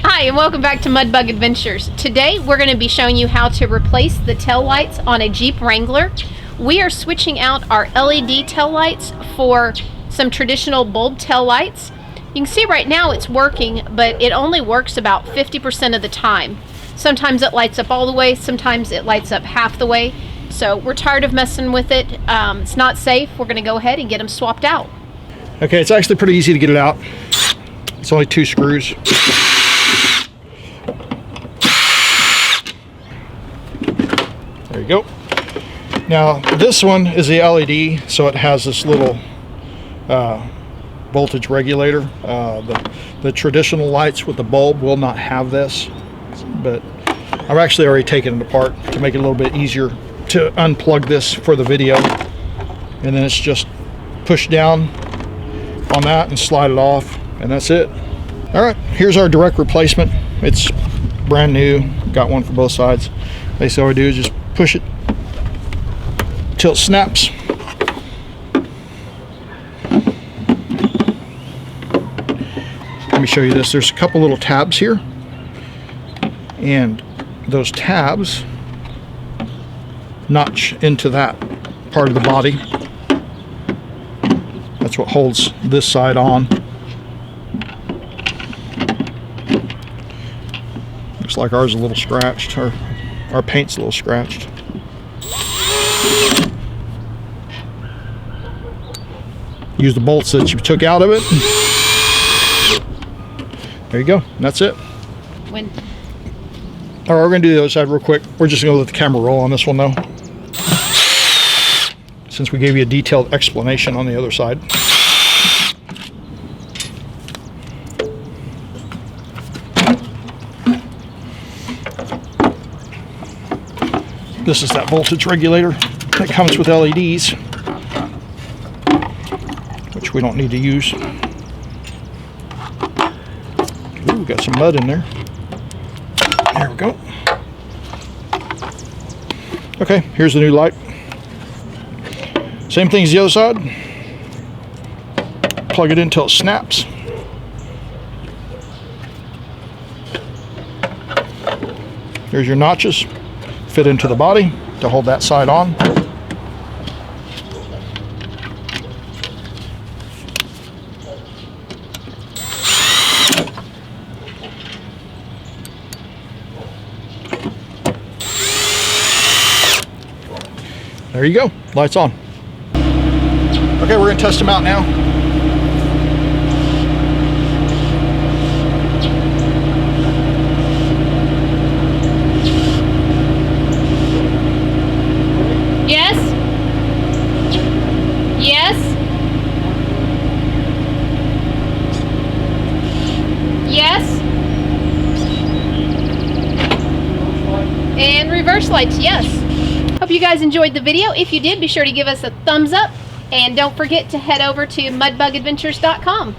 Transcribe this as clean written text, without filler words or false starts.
Hi, and welcome back to Mudbug Adventures. Today we're going to be showing you how to replace the tail lights on a Jeep Wrangler. We are switching out our LED tail lights for some traditional bulb tail lights. You can see right now it's working, but it only works about 50% of the time. Sometimes it lights up all the way, sometimes it lights up half the way. So we're tired of messing with it. It's not safe. We're going to go ahead and get them swapped out. Okay, it's actually pretty easy to get it out. It's only 2 screws. There you go. Now this one is the LED, so it has this little voltage regulator. The traditional lights with the bulb will not have this, but I've actually already taken it apart to make it a little bit easier to unplug this for the video. And then it's just push down on that and slide it off, and that's it. All right, here's our direct replacement. It's brand new, got one for both sides. Basically all we do is just push it till it snaps. Let me show you this. There's a couple little tabs here, and those tabs notch into that part of the body. That's what holds this side on. Looks like ours is a little scratched, or our paint's a little scratched. Use the bolts that you took out of it. There you go. And that's it. When? All right, we're going to do the other side real quick. We're just going to let the camera roll on this one though, since we gave you a detailed explanation on the other side. This is that voltage regulator that comes with LEDs, which we don't need to use. Ooh, we got some mud in there. There we go. Okay, here's the new light. Same thing as the other side. Plug it in until it snaps. Here's your notches. Fit into the body to hold that side on. There you go, lights on. Okay, we're gonna test them out now. Yes? Yes? Yes? And reverse lights, yes. Hope you guys enjoyed the video. If you did, be sure to give us a thumbs up, and don't forget to head over to mudbugadventures.com.